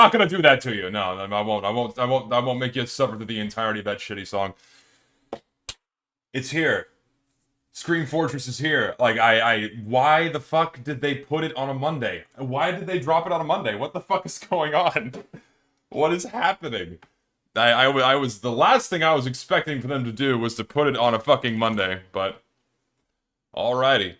not gonna do that to you. No, I won't. I won't make you suffer through the entirety of that shitty song. It's here. Scream Fortress is here. Like, why the fuck did they put it on a Monday? Why did they drop it on a Monday? What the fuck is going on? What is happening? I was, the last thing I was expecting for them to do was to put it on a fucking Monday, but... Alrighty.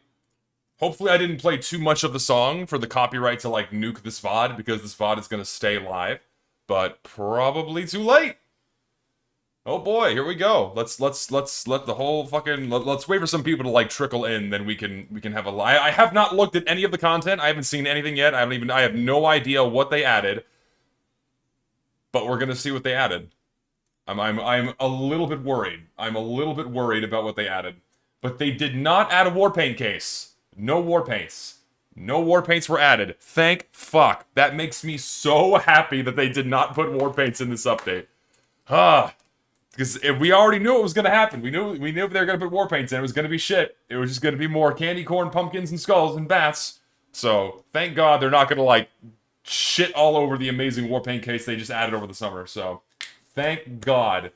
Hopefully I didn't play too much of the song for the copyright to, like, nuke this VOD, because this VOD is gonna stay live. But probably too late! Oh boy, here we go. Let's let the whole fucking... Let's wait for some people to, like, trickle in, then we can have a... I have not looked at any of the content, I haven't seen anything yet, I have no idea what they added. But we're gonna see what they added. I'm a little bit worried. I'm a little bit worried about what they added. But they did not add a Warpaint case. No Warpaints. No Warpaints were added. Thank fuck. That makes me so happy that they did not put Warpaints in this update. Because we already knew it was gonna happen. We knew they were gonna put Warpaints in. It was gonna be shit. It was just gonna be more candy corn, pumpkins, and skulls, and bats. So, thank God they're not gonna, like, shit all over the amazing Warpaint case they just added over the summer. So, thank God.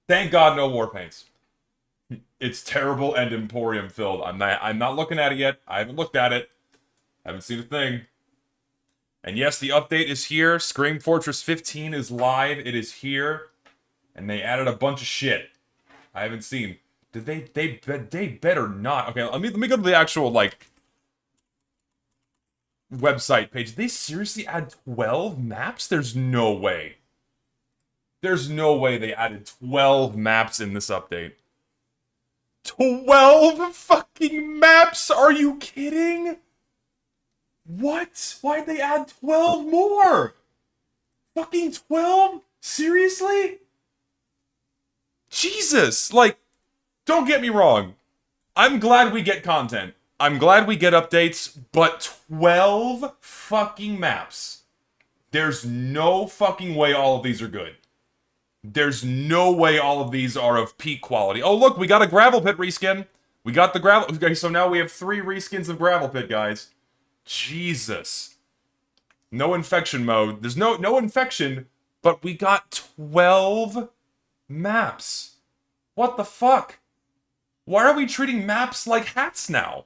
Thank God no Warpaints. It's terrible and Emporium filled. I'm not looking at it yet. I haven't looked at it. I haven't seen a thing. And yes, the update is here. Scream Fortress 15 is live. It is here. And they added a bunch of shit. I haven't seen. Did they better not. Okay, let me go to the actual, like, website page. Did they seriously add 12 maps? There's no way. There's no way they added 12 maps in this update. 12 fucking maps? Are you kidding? What? Why'd they add 12 more? Fucking 12? Seriously? Jesus! Like, don't get me wrong. I'm glad we get content. I'm glad we get updates, but 12 fucking maps. There's no fucking way all of these are good. There's no way all of these are of peak quality. Oh, look, we got a Gravel Pit reskin. We got the Gravel... Okay, so now we have 3 reskins of Gravel Pit, guys. Jesus. No infection mode. There's no infection, but we got 12 maps. What the fuck? Why are we treating maps like hats now?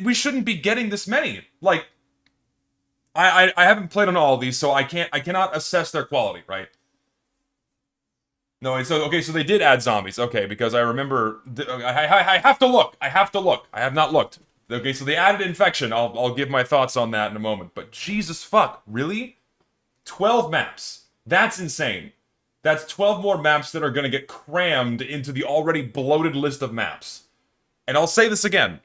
We shouldn't be getting this many. Like, I haven't played on all of these, so I cannot assess their quality, right? No, so okay, so they did add zombies. Okay, because I remember I have to look. I have to look. I have not looked. Okay, so they added infection. I'll give my thoughts on that in a moment. But Jesus fuck, really? 12 maps. That's insane. That's 12 more maps that are going to get crammed into the already bloated list of maps. And I'll say this again.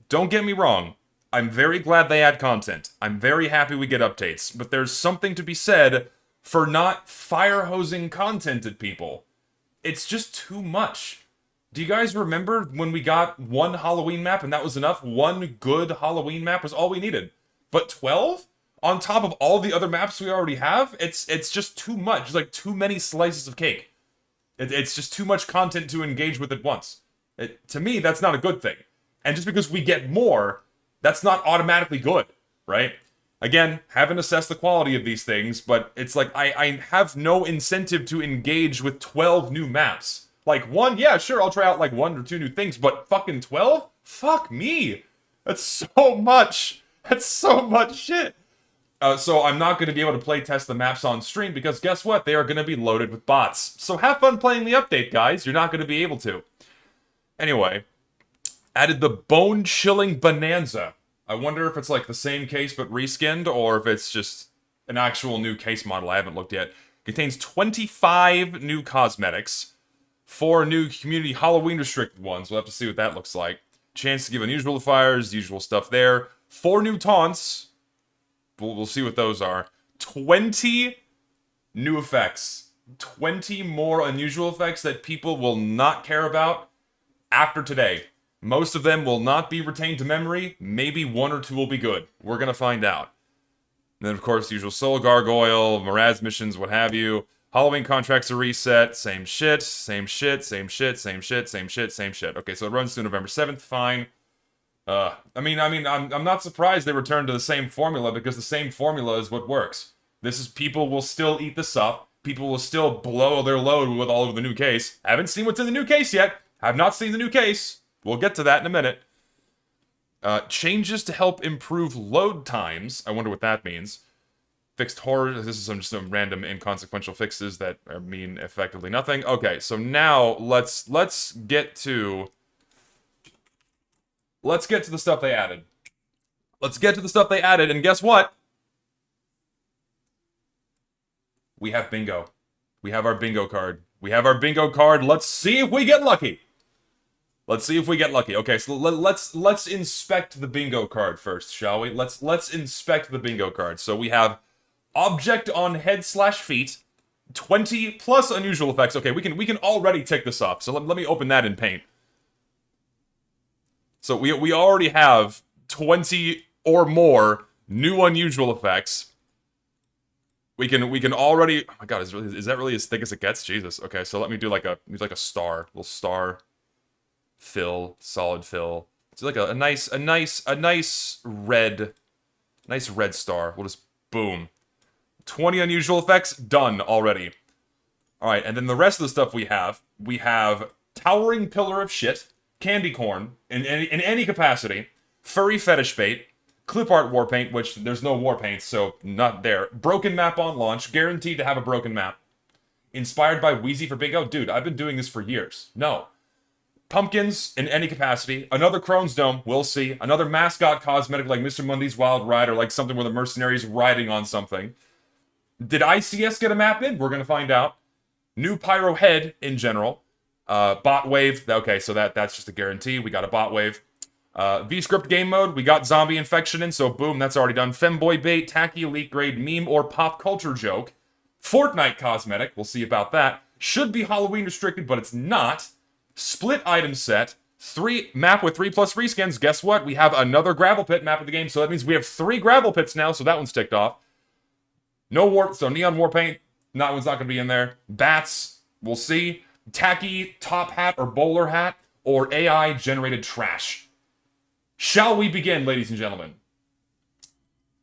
Don't get me wrong. I'm very glad they add content. I'm very happy we get updates. But there's something to be said for not fire-hosing content at people. It's just too much. Do you guys remember when we got one Halloween map and that was enough? One good Halloween map was all we needed. But 12? On top of all the other maps we already have? It's just too much. It's like too many slices of cake. It's just too much content to engage with at once. To me, that's not a good thing. And just because we get more, that's not automatically good, right? Again, haven't assessed the quality of these things, but it's like, I have no incentive to engage with 12 new maps. Like, one, yeah, sure, I'll try out, like, 1 or 2 new things, but fucking 12? Fuck me! That's so much! That's so much shit! So I'm not going to be able to play test the maps on stream, because guess what? They are going to be loaded with bots. So have fun playing the update, guys. You're not going to be able to. Anyway, added the Bone-Chilling Bonanza. I wonder if it's like the same case but reskinned, or if it's just an actual new case model. I haven't looked yet. Contains 25 new cosmetics, 4 new community Halloween restricted ones. We'll have to see what that looks like. Chance to give unusual fires, usual stuff there. 4 new taunts. We'll see what those are. 20 new effects. 20 more unusual effects that people will not care about after today. Most of them will not be retained to memory. Maybe 1 or 2 will be good. We're gonna find out. And then, of course, the usual Soul Gargoyle, Miraz missions, what have you. Halloween contracts are reset. Same shit, same shit, same shit, same shit, same shit, same shit. Okay, so it runs through November 7th. Fine. I'm not surprised they returned to the same formula, because the same formula is what works. This is, people will still eat this up. People will still blow their load with all of the new case. Haven't seen what's in the new case yet. Have not seen the new case. We'll get to that in a minute. Changes to help improve load times. I wonder what that means. Fixed horror. This is just some random inconsequential fixes that mean effectively nothing. Okay, so now let's get to the stuff they added. Let's get to the stuff they added, and guess what? We have bingo. We have our bingo card. We have our bingo card. Let's see if we get lucky. Let's see if we get lucky. Okay, so let's inspect the bingo card first, shall we? Let's inspect the bingo card. So we have object on head/feet, 20 plus unusual effects. Okay, we can already tick this off. So let me open that in Paint. So we already have 20 or more new unusual effects. We can already. Oh my god, is that really as thick as it gets? Jesus. Okay, so let me do like a star, little star. Fill, solid fill. It's like a nice red star. We'll just boom. 20 unusual effects done already. All right, and then the rest of the stuff we have towering pillar of shit, candy corn in any capacity, furry fetish bait, clip art war paint, which there's no war paint, so not there. Broken map on launch, guaranteed to have a broken map. Inspired by Wheezy for bingo, dude. I've been doing this for years. No. Pumpkins in any capacity. Another Crone's Dome, we'll see. Another mascot cosmetic like Mr. Mundy's Wild Ride, or like something where the mercenary's riding on something. Did ICS get a map in? We're gonna find out. New Pyro Head in general. Bot Wave. Okay, so that's just a guarantee. We got a Bot Wave. V-Script game mode. We got Zombie Infection in, so boom, that's already done. Femboy Bait, Tacky Elite Grade, Meme or Pop Culture Joke. Fortnite Cosmetic. We'll see about that. Should be Halloween restricted, but it's not. Split item set, 3 map with 3+ reskins. Guess what? We have another gravel pit map of the game, so that means we have 3 gravel pits now, so that one's ticked off. No warp, so neon war paint, that one's not going to be in there. Bats, we'll see. Tacky top hat or bowler hat, or AI generated trash. Shall we begin, ladies and gentlemen?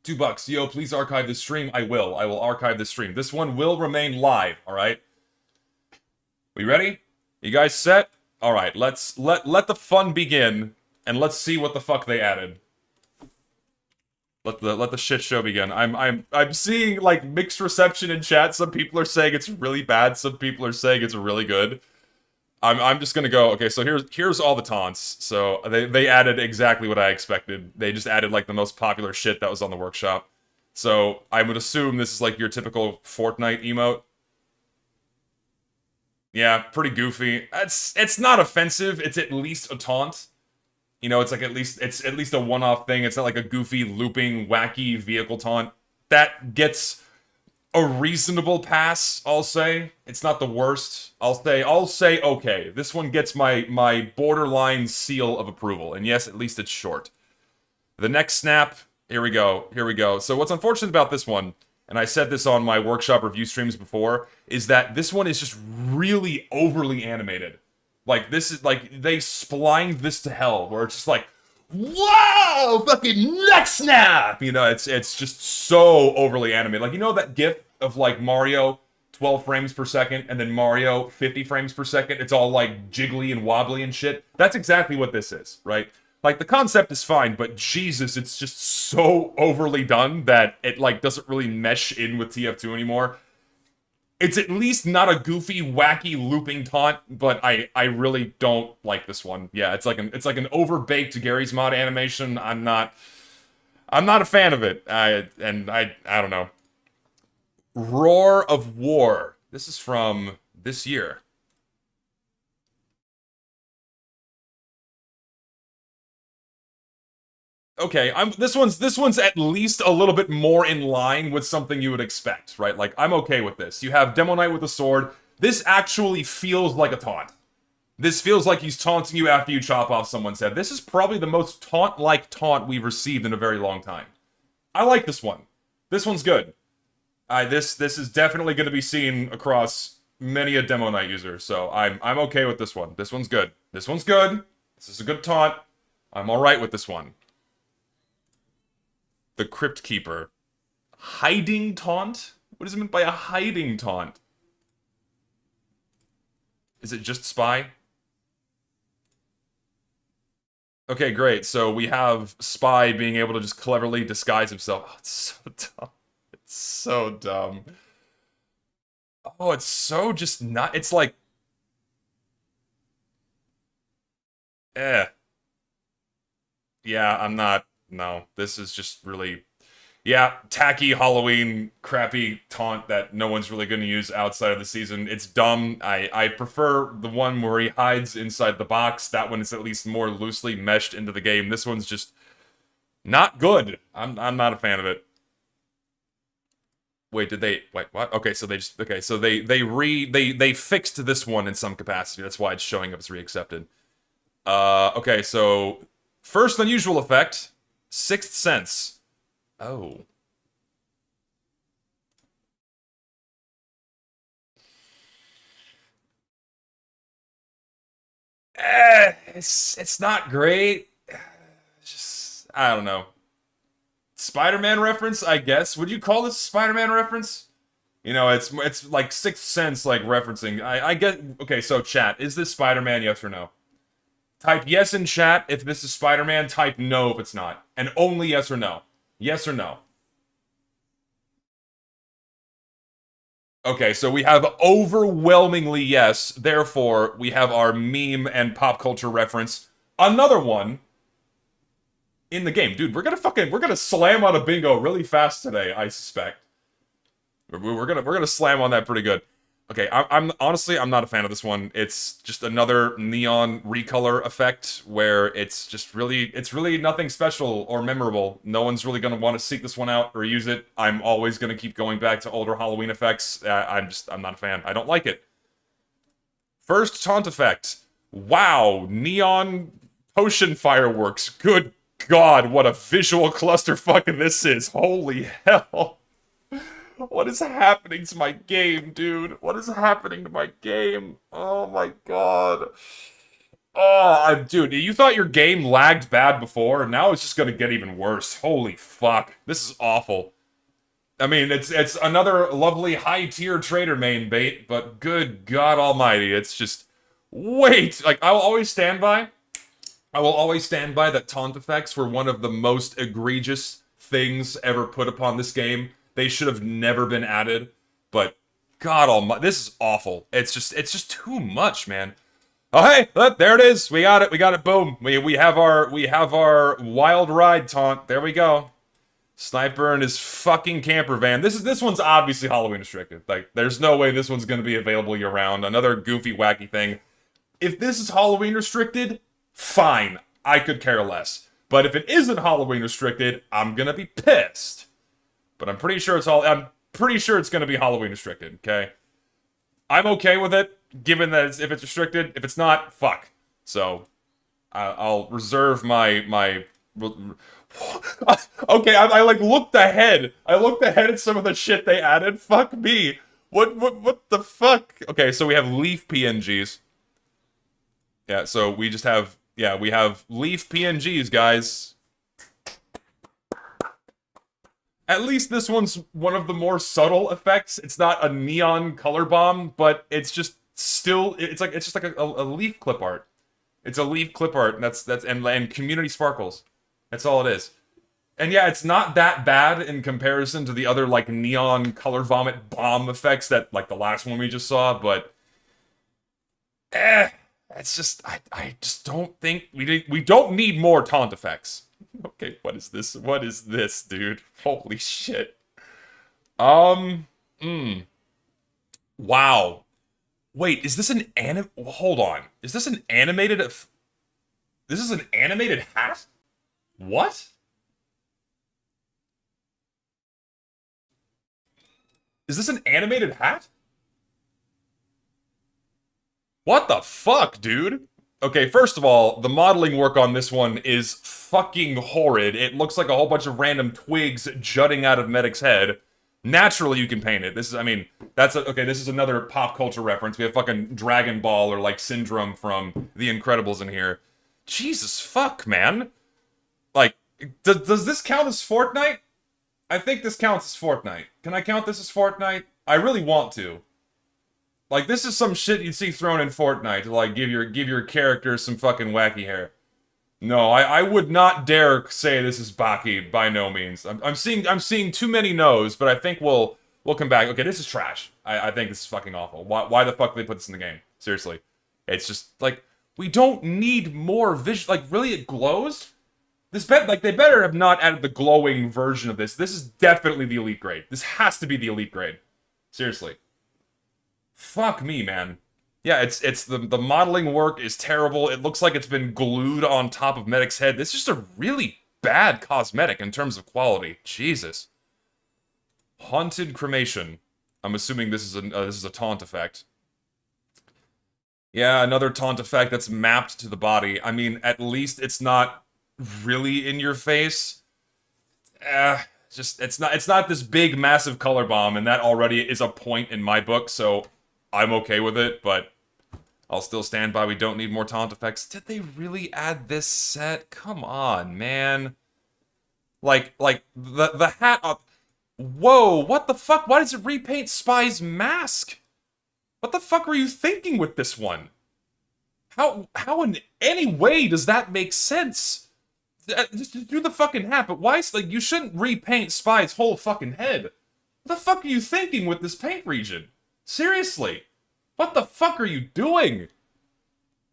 $2. Yo, please archive this stream. I will archive this stream. This one will remain live, alright? We ready? You guys set? All right, let the fun begin, and let's see what the fuck they added. Let the shit show begin. I'm seeing like mixed reception in chat. Some people are saying it's really bad. Some people are saying it's really good. I'm just gonna go. Okay, so here's all the taunts. So they added exactly what I expected. They just added like the most popular shit that was on the workshop. So I would assume this is like your typical Fortnite emote. Yeah, pretty goofy. It's not offensive. It's at least a taunt. You know, it's at least a one-off thing. It's not like a goofy, looping, wacky vehicle taunt. That gets a reasonable pass, I'll say. It's not the worst. I'll say okay. This one gets my borderline seal of approval. And yes, at least it's short. The next snap, here we go. So what's unfortunate about this one, and I said this on my workshop review streams before, is that this one is just really overly animated. Like, this is, like, they splined this to hell, where it's just like, whoa, fucking neck snap! You know, it's just so overly animated. Like, you know that gif of, like, Mario 12 frames per second, and then Mario 50 frames per second? It's all, like, jiggly and wobbly and shit. That's exactly what this is, right? Like, the concept is fine, but Jesus, it's just so overly done that it, like, doesn't really mesh in with TF2 anymore. It's at least not a goofy, wacky, looping taunt, but I really don't like this one. Yeah, it's like an overbaked Gary's Mod animation. I'm not a fan of it. I don't know. Roar of War. This is from this year. Okay, this one's at least a little bit more in line with something you would expect, right? Like, I'm okay with this. You have Demo Knight with a sword. This actually feels like a taunt. This feels like he's taunting you after you chop off someone's head. This is probably the most taunt-like taunt we've received in a very long time. I like this one. This one's good. This is definitely going to be seen across many a Demo Knight user, so I'm okay with this one. This one's good. This one's good. This is a good taunt. I'm alright with this one. The Crypt Keeper. Hiding taunt? What is it meant by a hiding taunt? Is it just spy? Okay, great. So we have Spy being able to just cleverly disguise himself. Oh, it's so dumb. It's so dumb. Oh, it's so just not. It's like, eh. Yeah, I'm not. No, this is just really. Yeah, tacky Halloween, crappy taunt that no one's really going to use outside of the season. It's dumb. I prefer the one where he hides inside the box. That one is at least more loosely meshed into the game. This one's just not good. I'm not a fan of it. Wait, did they wait, what? Okay, so they just okay, so they fixed this one in some capacity. That's why it's showing up as reaccepted. Okay, so first unusual effect, Sixth Sense. Oh. It's not great. Just I don't know. Spider-Man reference, I guess. Would you call this a Spider-Man reference? You know, it's like Sixth Sense, like referencing. I get. Okay, so chat, is this Spider-Man? Yes or no? Type yes in chat if this is Spider-Man. Type no if it's not, and only yes or no. Yes or no. Okay, so we have overwhelmingly yes. Therefore, we have our meme and pop culture reference. Another one in the game, dude. We're gonna slam on a bingo really fast today. I suspect. We're gonna slam on that pretty good. Okay, I'm honestly I'm not a fan of this one. It's just another neon recolor effect where it's really nothing special or memorable. No one's really gonna want to seek this one out or use it. I'm always gonna keep going back to older Halloween effects. I'm not a fan. I don't like it. First taunt effect. Wow, neon potion fireworks. Good God, what a visual clusterfuck this is. Holy hell. What is happening to my game, dude? What is happening to my game? Oh my god. Dude, you thought your game lagged bad before, and now it's just gonna get even worse. Holy fuck. This is awful. I mean, it's another lovely high-tier trader main bait, but good god almighty, it's just... Wait! Like, I will always stand by that taunt effects were one of the most egregious things ever put upon this game. They should have never been added, but God almighty, this is awful. It's just too much, man. Oh hey, look, there it is. We got it. Boom. We have our wild ride taunt. There we go. Sniper and his fucking camper van. This one's obviously Halloween restricted. Like, there's no way this one's gonna be available year round. Another goofy, wacky thing. If this is Halloween restricted, fine. I could care less. But if it isn't Halloween restricted, I'm gonna be pissed. But I'm pretty sure it's gonna be Halloween restricted, okay? I'm okay with it, given that if it's restricted. If it's not, fuck. So, I'll reserve my okay, I like looked ahead. I looked ahead at some of the shit they added. Fuck me. What the fuck? Okay, so we have leaf PNGs. Yeah, so we just have, yeah, we have leaf PNGs, guys. At least this one's one of the more subtle effects. It's not a neon color bomb, but it's just still, it's just like a leaf clip art. It's a leaf clip art, and and community sparkles. That's all it is. And yeah, it's not that bad in comparison to the other like neon color vomit bomb effects that like the last one we just saw, but it's just I just don't think we don't need more taunt effects. Okay, what is this? What is this, dude? Holy shit. Um, Wow. Wait, is this an hold on. Is this an animated this is an animated hat? What? Is this an animated hat? What the fuck, dude? Okay, first of all, the modeling work on this one is fucking horrid. It looks like a whole bunch of random twigs jutting out of Medic's head. Naturally, you can paint it. This is, I mean, okay, this is another pop culture reference. We have fucking Dragon Ball or, like, Syndrome from The Incredibles in here. Jesus fuck, man. Like, does this count as Fortnite? I think this counts as Fortnite. Can I count this as Fortnite? I really want to. Like, this is some shit you'd see thrown in Fortnite to, like, give your character some fucking wacky hair. No, I would not dare say this is Baki, by no means. I'm seeing too many no's, but I think we'll come back. Okay, this is trash. I think this is fucking awful. Why the fuck did they put this in the game? Seriously. It's just, like, we don't need more visual. Like, really, it glows? Like, they better have not added the glowing version of this. This is definitely the elite grade. This has to be the elite grade. Seriously. Fuck me, man. Yeah, it's the modeling work is terrible. It looks like it's been glued on top of Medic's head. This is just a really bad cosmetic in terms of quality. Jesus. Haunted cremation. I'm assuming this is a taunt effect. Yeah, another taunt effect that's mapped to the body. I mean, at least it's not really in your face. Just it's not this big massive color bomb, and that already is a point in my book, so I'm okay with it, but I'll still stand by we don't need more taunt effects. Did they really add this set? Come on, man. Like the hat up. Whoa, what the fuck? Why does it repaint Spy's mask? What the fuck were you thinking with this one? How in any way does that make sense? Just do the fucking hat, but why? Like, you shouldn't repaint Spy's whole fucking head. What the fuck are you thinking with this paint region? Seriously. What the fuck are you doing?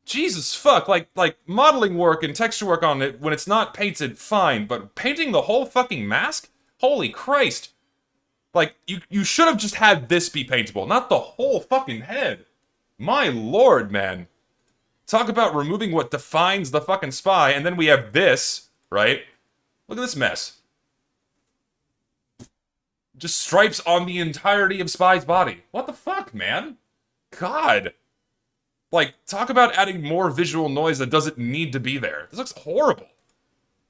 Jesus fuck, like modeling work and texture work on it when it's not painted, fine, but painting the whole fucking mask? Holy Christ. Like, you should have just had this be paintable, not the whole fucking head. My lord, man. Talk about removing what defines the fucking Spy, and then we have this, right? Look at this mess. Just stripes on the entirety of Spy's body. What the fuck, man? God. Like, talk about adding more visual noise that doesn't need to be there. This looks horrible.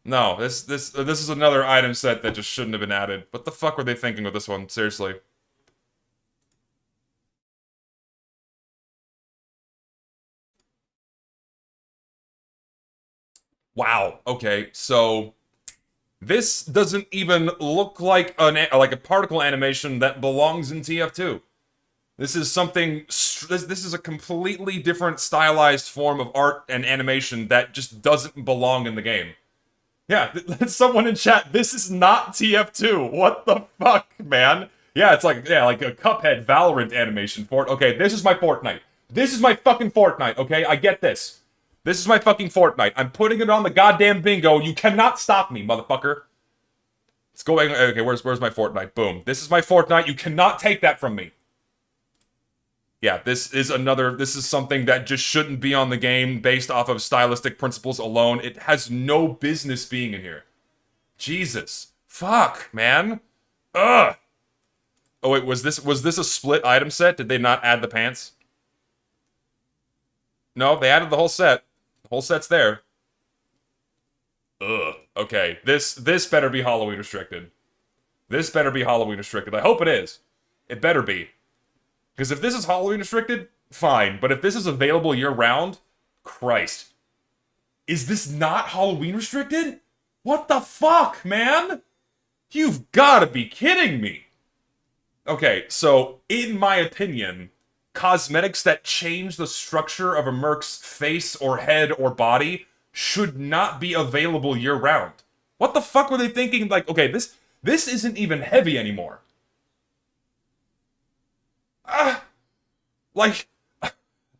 No, this is another item set that just shouldn't have been added. What the fuck were they thinking with this one? Seriously. Wow. Okay, so this doesn't even look like a particle animation that belongs in TF2. This is something. This is a completely different stylized form of art and animation that just doesn't belong in the game. Yeah, someone in chat. This is not TF2. What the fuck, man? Yeah, it's like like a Cuphead Valorant animation for it. Okay, this is my Fortnite. This is my fucking Fortnite. Okay, I get this. This is my fucking Fortnite. I'm putting it on the goddamn bingo. You cannot stop me, motherfucker. It's going. Okay, where's my Fortnite? Boom. This is my Fortnite. You cannot take that from me. Yeah, this is something that just shouldn't be on the game based off of stylistic principles alone. It has no business being in here. Jesus. Fuck, man. Ugh. Oh wait, was this a split item set? Did they not add the pants? No, they added the whole set. The whole set's there. Ugh. Okay, this better be Halloween restricted. This better be Halloween restricted. I hope it is. It better be. Because if this is Halloween restricted, fine. But if this is available year-round, Christ. Is this not Halloween restricted? What the fuck, man? You've gotta be kidding me. Okay, so, in my opinion, cosmetics that change the structure of a merc's face or head or body should not be available year-round. What the fuck were they thinking? Like, okay, this isn't even heavy anymore. Like,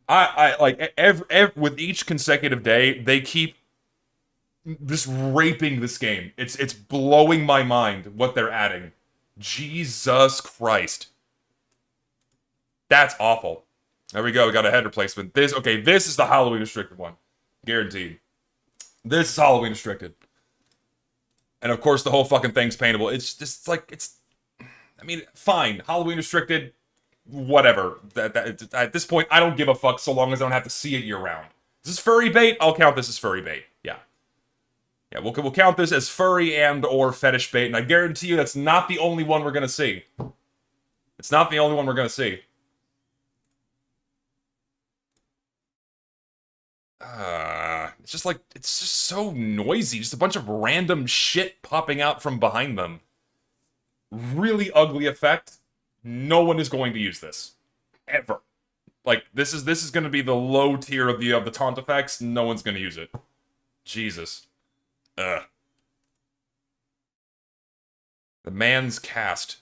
I like with each consecutive day, they keep just raping this game. It's blowing my mind what they're adding. Jesus Christ. That's awful. There we go, we got a head replacement. This is the Halloween restricted one. Guaranteed. This is Halloween restricted. And of course the whole fucking thing's paintable. It's just like, I mean, fine. Halloween restricted. Whatever. At this point, I don't give a fuck so long as I don't have to see it year-round. Is this furry bait? I'll count this as furry bait. Yeah. Yeah, we'll count this as furry and or fetish bait, and I guarantee you that's not the only one we're gonna see. It's not the only one we're gonna see. It's just so noisy. Just a bunch of random shit popping out from behind them. really ugly effect, no one is going to use this. Ever. Like, this is gonna be the low tier of the taunt effects, no one's gonna use it. Jesus. Ugh. The man's cast.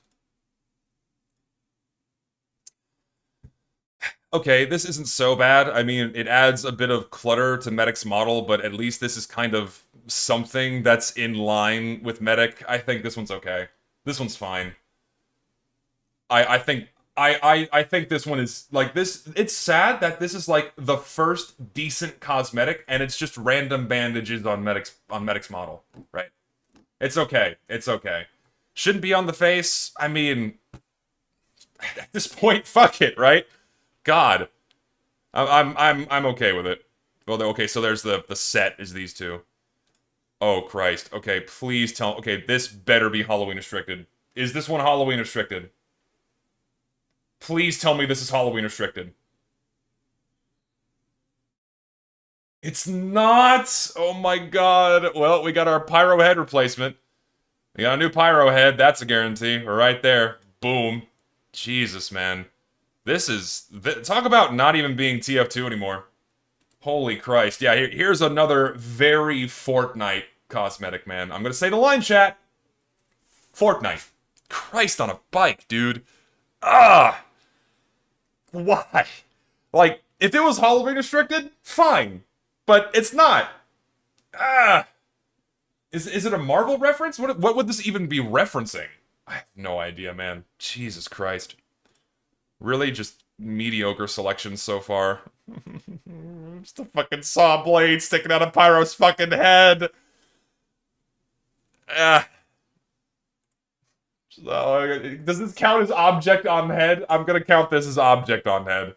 Okay, this isn't so bad. I mean, it adds a bit of clutter to Medic's model, but at least this is kind of something that's in line with Medic. I think this one's okay. This one's fine. I think I think this one is like this. It's sad that this is like the first decent cosmetic, and it's just random bandages on Medic's model, right? It's okay. It's okay. Shouldn't be on the face. I mean, at this point, fuck it, right? God, I'm okay with it. Well, okay, so there's the set is these two. Oh Christ. Okay, please tell. Okay, this better be Halloween restricted. Is this one Halloween restricted? Please tell me this is Halloween restricted. It's not! Oh my god. Well, we got our Pyro Head replacement. We got a new Pyro Head, that's a guarantee. We're right there. Boom. Jesus, man. This is... talk about not even being TF2 anymore. Holy Christ. Yeah, here's another very Fortnite cosmetic, man. I'm gonna say the line, chat. Fortnite. Christ on a bike, dude. Ah! Why? Like, if it was Halloween restricted, fine. But it's not. Ah! Is it a Marvel reference? What would this even be referencing? I have no idea, man. Jesus Christ. Really just mediocre selections so far. Just a fucking saw blade sticking out of Pyro's fucking head. Ah. Does this count as object on head? I'm gonna count this as object on head.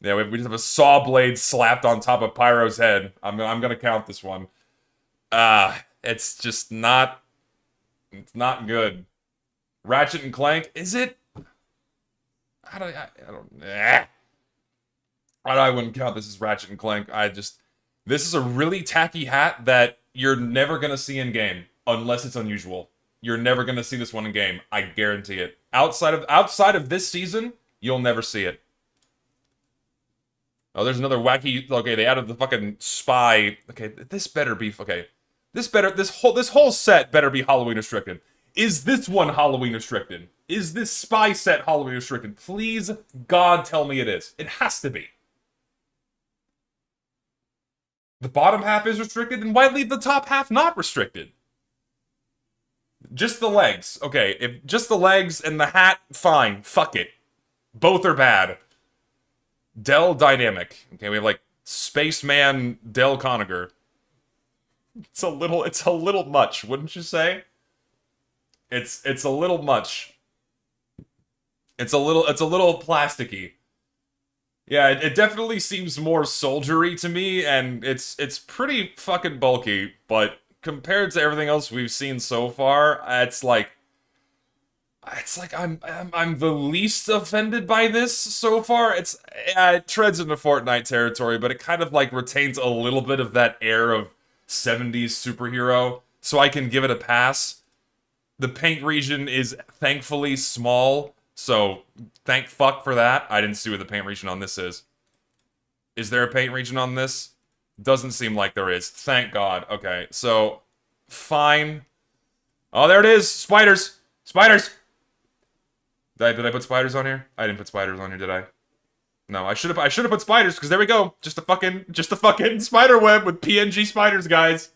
Yeah, we just have a saw blade slapped on top of Pyro's head. I'm gonna count this one. It's just not... It's not good. Ratchet and Clank, is it? I wouldn't count this as Ratchet and Clank. This is a really tacky hat that you're never gonna see in game unless it's unusual. You're never gonna see this one in game. I guarantee it. Outside of this season, you'll never see it. Oh, there's another wacky. Okay, they added the fucking spy. Okay, this better be okay. This whole set better be Halloween restricted. Is this one Halloween restricted? Is this spy set Halloween restricted? Please, God, tell me it is. It has to be. The bottom half is restricted, then why leave the top half not restricted? Just the legs. Okay, if just the legs and the hat, fine. Fuck it. Both are bad. Del Dynamic. Okay, we have like Spaceman Del Conager. It's a little much, wouldn't you say? It's a little much. It's a little plasticky. Yeah, it definitely seems more soldiery to me, and it's pretty fucking bulky, but compared to everything else we've seen so far, it's like I'm the least offended by this so far. It treads into Fortnite territory, but it kind of like retains a little bit of that air of 70s superhero, so I can give it a pass. The paint region is thankfully small, so thank fuck for that. I didn't see what the paint region on this is. Is there a paint region on this? Doesn't seem like there is. Thank God. Okay, so fine. Oh, there it is. Spiders. Spiders. Did I put spiders on here? I didn't put spiders on here, did I? No, I should have put spiders, because there we go. Just a fucking spider web with PNG spiders, guys.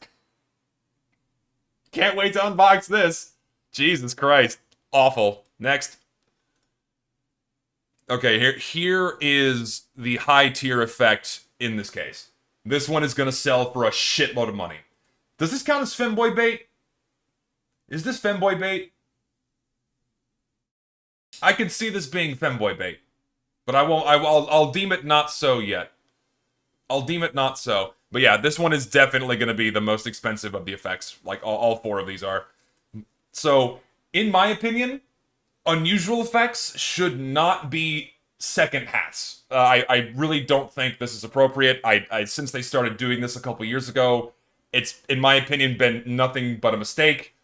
Can't wait to unbox this. Jesus Christ. Awful. Next. Okay, here is the high tier effect in this case. This one is gonna sell for a shitload of money. Does this count as femboy bait? Is this femboy bait? I can see this being femboy bait, but I'll deem it not so yet. I'll deem it not so. But yeah, this one is definitely going to be the most expensive of the effects. Like, all four of these are. So, in my opinion, unusual effects should not be second hats. I really don't think this is appropriate. Since they started doing this a couple years ago, it's, in my opinion, been nothing but a mistake.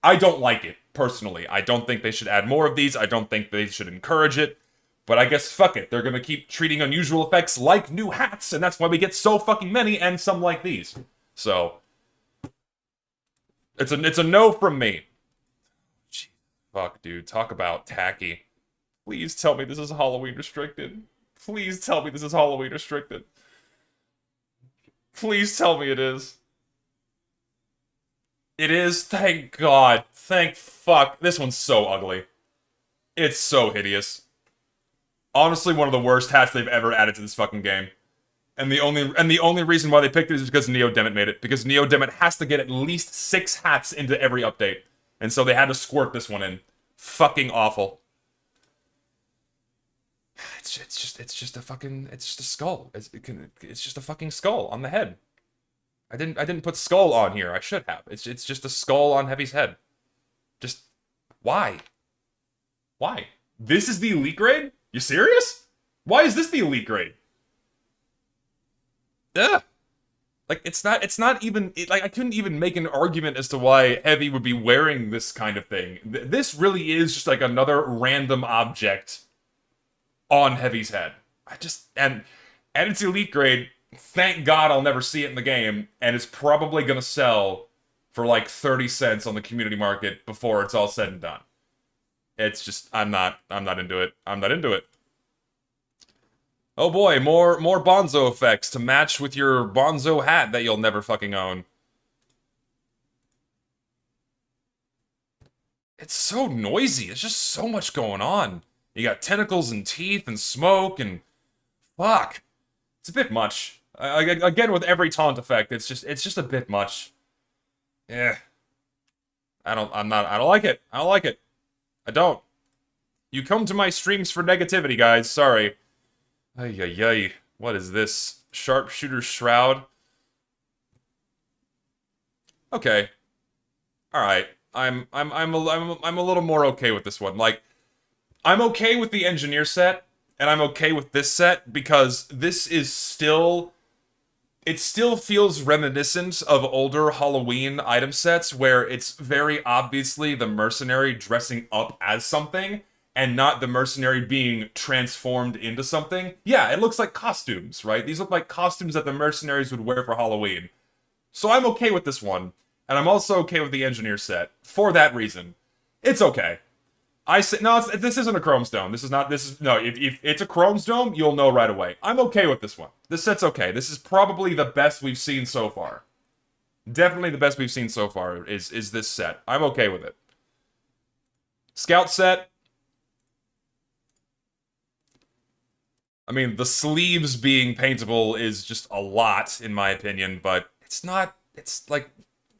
I don't like it. personally. I don't think they should add more of these. I don't think they should encourage it. But I guess fuck it. They're gonna keep treating unusual effects like new hats, and that's why we get so fucking many, and some like these. So, it's a no from me. Gee, fuck, dude. Talk about tacky. Please tell me this is Halloween restricted. Please tell me this is Halloween restricted. Please tell me it is. It is? Thank God. Thank fuck. This one's so ugly. It's so hideous. Honestly, one of the worst hats they've ever added to this fucking game. And the only reason why they picked it is because Neo Demet made it. Because Neo Demet has to get at least 6 hats into every update. And so they had to squirt this one in. Fucking awful. It's just a skull. It's just a fucking skull on the head. I didn't put skull on here. I should have. It's just a skull on Heavy's head. Just why? Why? This is the elite grade? You serious? Why is this the elite grade? Ugh. Like it's not even like I couldn't even make an argument as to why Heavy would be wearing this kind of thing. This really is just like another random object on Heavy's head. And it's elite grade. Thank God I'll never see it in the game, and it's probably gonna sell for like 30 cents on the community market before it's all said and done. It's just I'm not into it. I'm not into it. Oh boy, more Bonzo effects to match with your Bonzo hat that you'll never fucking own. It's so noisy. There's just so much going on. You got tentacles and teeth and smoke and fuck. It's a bit much. Again, with every taunt effect, it's just a bit much. Yeah. I don't like it. I don't like it. I don't. You come to my streams for negativity, guys. Sorry. Ay, ay, ay. What is this? Sharpshooter Shroud? Okay. Alright. I'm a little more okay with this one. Like, I'm okay with the engineer set, and I'm okay with this set, because this is still... It still feels reminiscent of older Halloween item sets, where it's very obviously the mercenary dressing up as something, and not the mercenary being transformed into something. Yeah, it looks like costumes, right? These look like costumes that the mercenaries would wear for Halloween. So I'm okay with this one, and I'm also okay with the engineer set, for that reason. It's okay. I say, no, this isn't a Chrome Stone. No, if it's a Chrome Stone, you'll know right away. I'm okay with this one. This set's okay. This is probably the best we've seen so far. Definitely the best we've seen so far is this set. I'm okay with it. Scout set. I mean, the sleeves being paintable is just a lot, in my opinion, but it's not, it's like,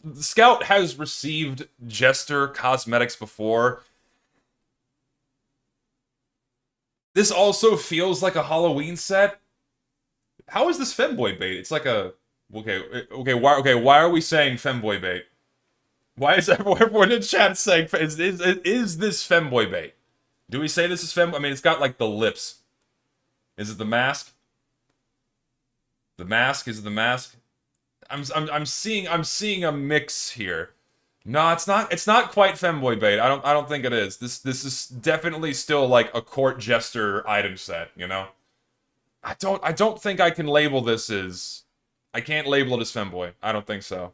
the Scout has received Jester cosmetics before. This also feels like a Halloween set. How is this femboy bait? It's like a... why are we saying femboy bait? Why is everyone in chat saying... Is this femboy bait? Do we say this is fem... I mean, it's got, like, the lips. Is it the mask? The mask? Is it the mask? I'm seeing a mix here. No, it's not quite femboy bait. I don't think it is. This is definitely still like a court jester item set, you know? I don't think I can label this as... I can't label it as femboy. I don't think so.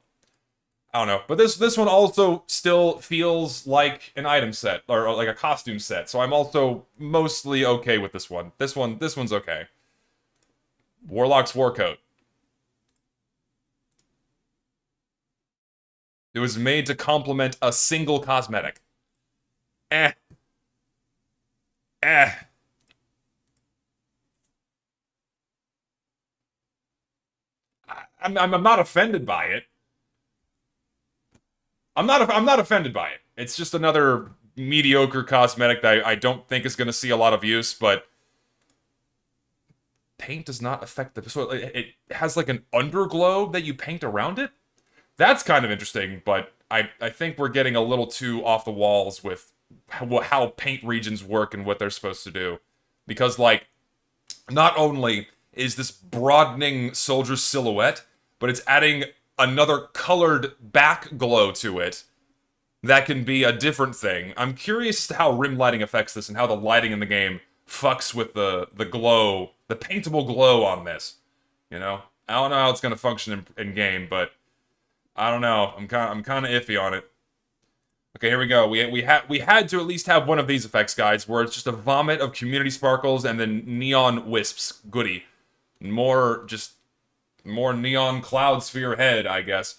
I don't know. But this one also still feels like an item set, or like a costume set, so I'm also mostly okay with this one. This one's okay. Warlock's Warcoat. It was made to complement a single cosmetic. Eh. I'm not offended by it. I'm not offended by it. It's just another mediocre cosmetic that I don't think is going to see a lot of use, but paint does not affect the... So it has like an underglow that you paint around it? That's kind of interesting, but I think we're getting a little too off the walls with how paint regions work and what they're supposed to do. Because, like, not only is this broadening soldier's silhouette, but it's adding another colored back glow to it that can be a different thing. I'm curious as to how rim lighting affects this and how the lighting in the game fucks with the glow, the paintable glow on this. You know, I don't know how it's gonna function in game, but I don't know. I'm kind of iffy on it. Okay, here we go. We had to at least have one of these effects, guys, where it's just a vomit of community sparkles and then neon wisps. Goody. More neon cloud sphere head, I guess.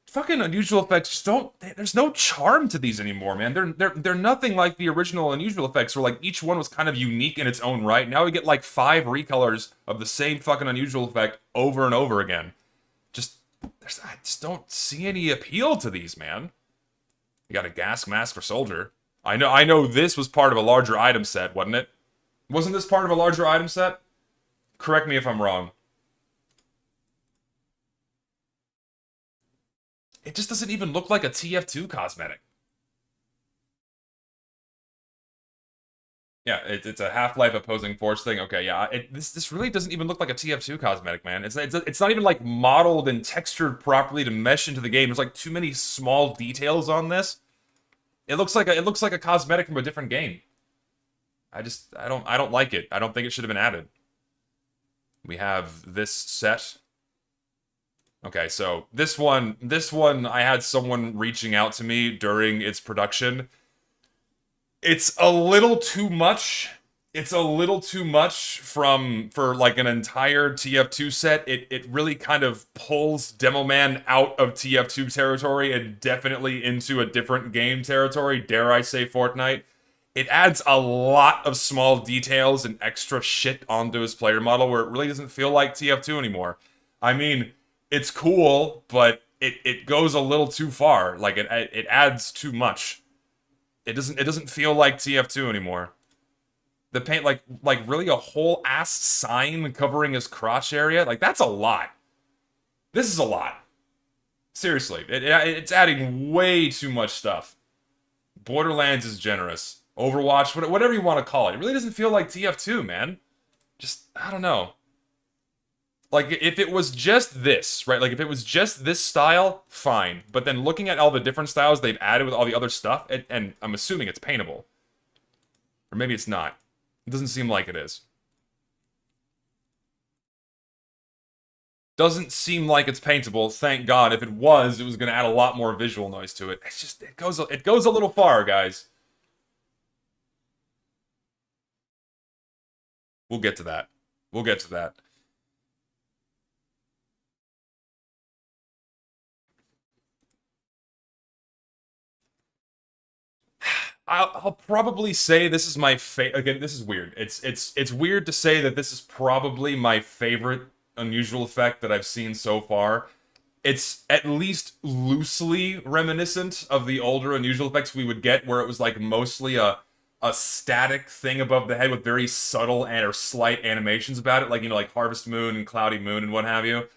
Fucking unusual effects just don't. There's no charm to these anymore, man. They're nothing like the original unusual effects, where like each one was kind of unique in its own right. Now we get like 5 recolors of the same fucking unusual effect over and over again. I just don't see any appeal to these, man. You got a gas mask for soldier. I know this was part of a larger item set, wasn't it? Wasn't this part of a larger item set? Correct me if I'm wrong. It just doesn't even look like a TF2 cosmetic. Yeah, it's a Half-Life opposing force thing. Okay, yeah, this really doesn't even look like a TF2 cosmetic, man. It's not even like modeled and textured properly to mesh into the game. There's like too many small details on this. It looks like a cosmetic from a different game. I don't like it. I don't think it should have been added. We have this set. Okay, so this one I had someone reaching out to me during its production. It's a little too much. It's a little too much for like an entire TF2 set. It really kind of pulls Demo Man out of TF2 territory and definitely into a different game territory, dare I say Fortnite. It adds a lot of small details and extra shit onto his player model where it really doesn't feel like TF2 anymore. I mean, it's cool, but it goes a little too far. Like it adds too much. It doesn't feel like TF2 anymore. The paint, like really a whole ass sign covering his crotch area, like that's a lot. This is a lot. Seriously, it's adding way too much stuff. Borderlands is generous. Overwatch, whatever you want to call it, it really doesn't feel like TF2, man. Just I don't know. Like, if it was just this, right? Like, if it was just this style, fine. But then looking at all the different styles they've added with all the other stuff, and I'm assuming it's paintable. Or maybe it's not. It doesn't seem like it is. Doesn't seem like it's paintable, thank God. If it was going to add a lot more visual noise to it. It's just, it goes a little far, guys. We'll get to that. We'll get to that. I'll probably say this is my favorite. Again, this is weird. It's weird to say that this is probably my favorite unusual effect that I've seen so far. It's at least loosely reminiscent of the older unusual effects we would get, where it was like mostly a static thing above the head with very subtle and or slight animations about it, like like Harvest Moon and Cloudy Moon and what have you.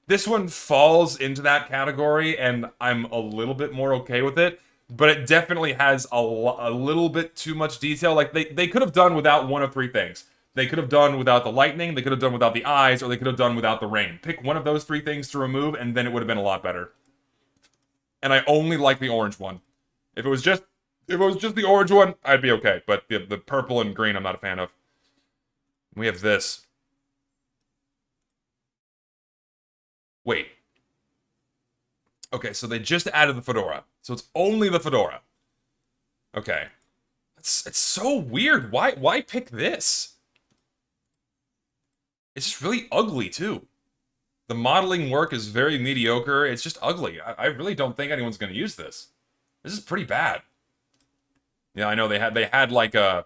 This one falls into that category, and I'm a little bit more okay with it. But it definitely has a little bit too much detail. Like, they could have done without one of 3 things. They could have done without the lightning, they could have done without the eyes, or they could have done without the rain. Pick one of those 3 things to remove, and then it would have been a lot better. And I only like the orange one. If it was just the orange one, I'd be okay. But the purple and green, I'm not a fan of. We have this. Wait. Okay, so they just added the fedora. So it's only the fedora. Okay. It's so weird. Why pick this? It's just really ugly, too. The modeling work is very mediocre. It's just ugly. I really don't think anyone's going to use this. This is pretty bad. Yeah, I know they had like a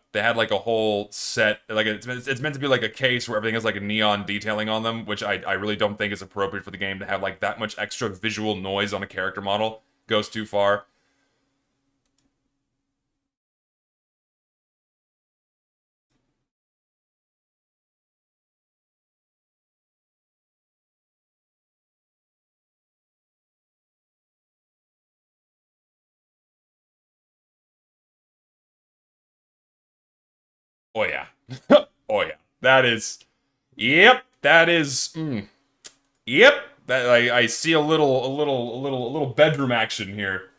whole set, like it's meant to be like a case where everything has like a neon detailing on them, which I really don't think is appropriate for the game to have like that much extra visual noise on a character model. Goes too far. Oh yeah. Oh yeah. That is Yep, that is Yep. That I see a little bedroom action here.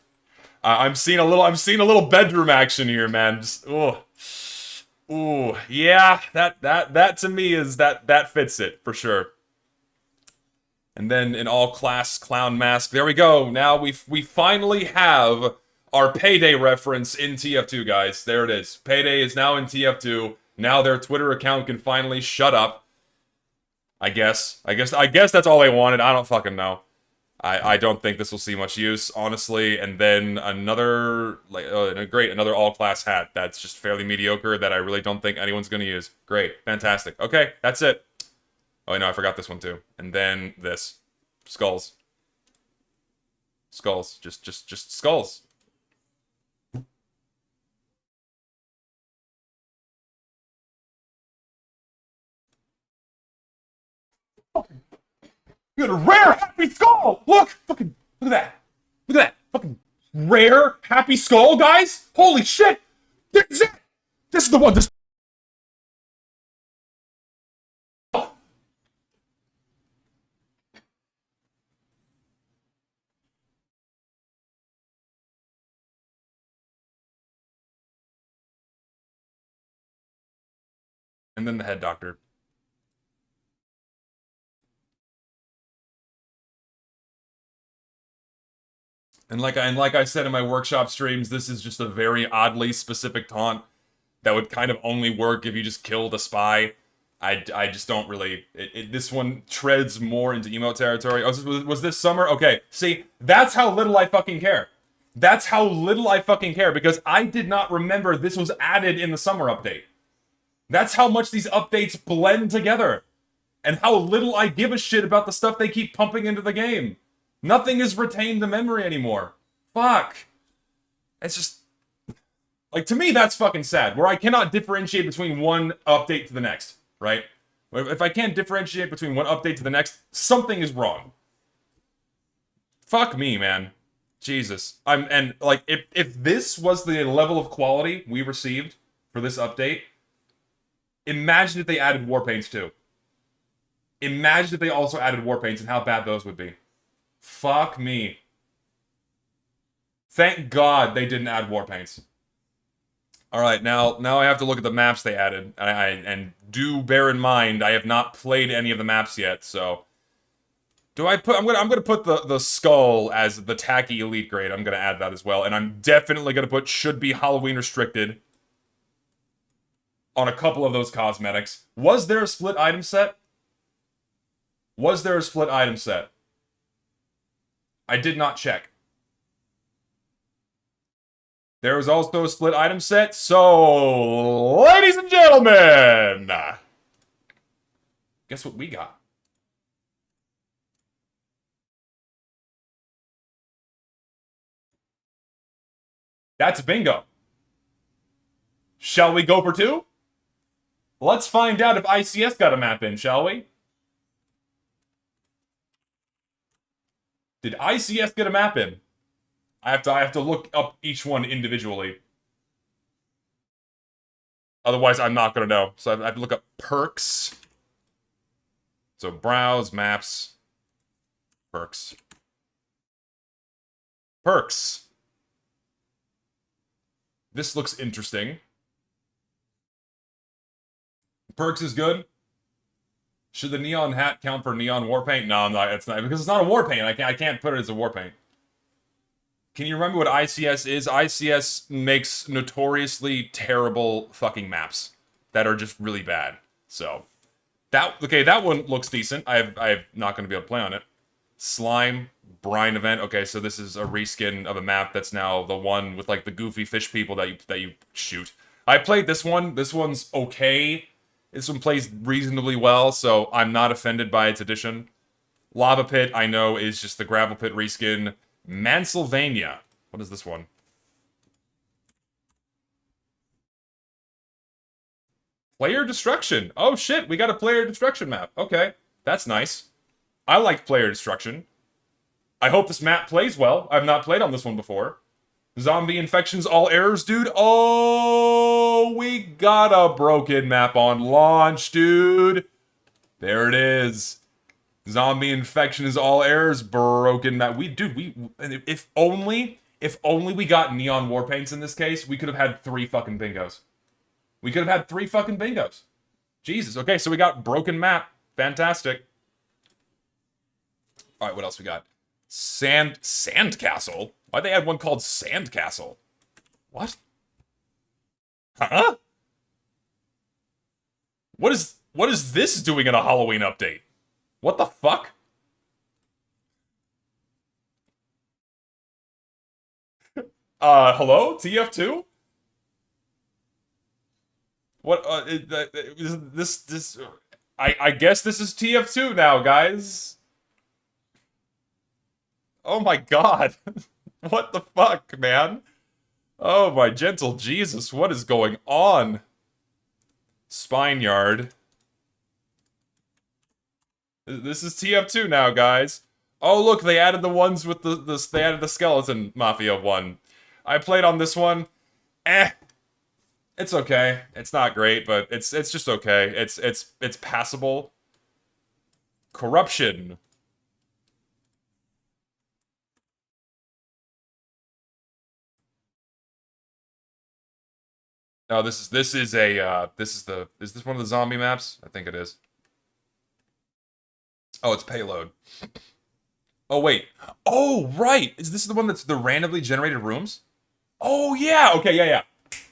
I'm seeing a little bedroom action here, man. Just, ooh, yeah, that to me is that fits it for sure. And then an all-class clown mask. There we go. Now we finally have our Payday reference in TF2, guys. There it is. Payday is now in TF2. Now their Twitter account can finally shut up. I guess that's all they wanted. I don't fucking know. I don't think this will see much use, honestly. And then another, another all-class hat that's just fairly mediocre that I really don't think anyone's going to use. Great. Fantastic. Okay, that's it. Oh, no, I forgot this one, too. And then this. Skulls. Skulls. Just skulls. You got a rare happy skull! Look! Fucking, look at that. Look at that. Fucking rare happy skull, guys! Holy shit! This is it! This is the one. This. And then the head doctor. And like I said in my workshop streams, this is just a very oddly specific taunt that would kind of only work if you just killed a spy. I just don't really... this one treads more into emo territory. Oh, was this summer? Okay, see, that's how little I fucking care. That's how little I fucking care, because I did not remember this was added in the summer update. That's how much these updates blend together. And how little I give a shit about the stuff they keep pumping into the game. Nothing is retained to memory anymore. Fuck. It's just... like, to me, that's fucking sad. Where I cannot differentiate between one update to the next, right? If I can't differentiate between one update to the next, something is wrong. Fuck me, man. Jesus. And, like, if this was the level of quality we received for this update, imagine if they added war paints, too. Imagine if they also added war paints and how bad those would be. Fuck me. Thank God they didn't add war paints. Alright, now I have to look at the maps they added. And do bear in mind, I have not played any of the maps yet, so... do I put... I'm gonna put the skull as the tacky elite grade. I'm gonna add that as well. And I'm definitely gonna put should be Halloween restricted on a couple of those cosmetics. Was there a split item set? Was there a split item set? I did not check. There was also a split item set, so... ladies and gentlemen! Guess what we got? That's bingo. Shall we go for two? Let's find out if ICS got a map in, shall we? Did ICS get a map in? I have to look up each one individually. Otherwise, I'm not gonna know. So I have to look up perks. So browse, maps, perks. Perks. This looks interesting. Perks is good. Should the neon hat count for neon war paint? No, it's not, because it's not a war paint. I can't put it as a war paint. Can you remember what ICS is? ICS makes notoriously terrible fucking maps that are just really bad. So, that one looks decent. I'm not going to be able to play on it. Slime, brine event. Okay, so this is a reskin of a map that's now the one with like the goofy fish people that you shoot. I played this one. This one's okay. This one plays reasonably well, so I'm not offended by its addition. Lava Pit, I know, is just the Gravel Pit reskin. Mansylvania. What is this one? Player Destruction. Oh shit, we got a Player Destruction map. Okay, that's nice. I like Player Destruction. I hope this map plays well. I've not played on this one before. Zombie Infections, all errors, dude. Oh, we got a broken map on launch, dude. There it is. Zombie Infection is all errors, broken map. If only If only we got neon war paints in this case, we could have had 3 fucking bingos. We could have had 3 fucking bingos. Jesus. Okay, so we got broken map. Fantastic. All right, what else we got? Sandcastle? Why'd they add one called Sandcastle? What? Huh? What is this doing in a Halloween update? What the fuck? Hello? TF2? What, I guess this is TF2 now, guys. Oh my god. What the fuck, man? Oh my gentle Jesus, what is going on? Spineyard. This is TF2 now, guys. Oh look, they added the ones with they added the Skeleton Mafia one. I played on this one. It's okay. It's not great, but it's just okay. It's passable. Corruption. Oh, is this one of the zombie maps? I think it is. Oh, it's payload. Oh wait. Oh right. Is this the one that's the randomly generated rooms? Oh yeah. Okay, yeah.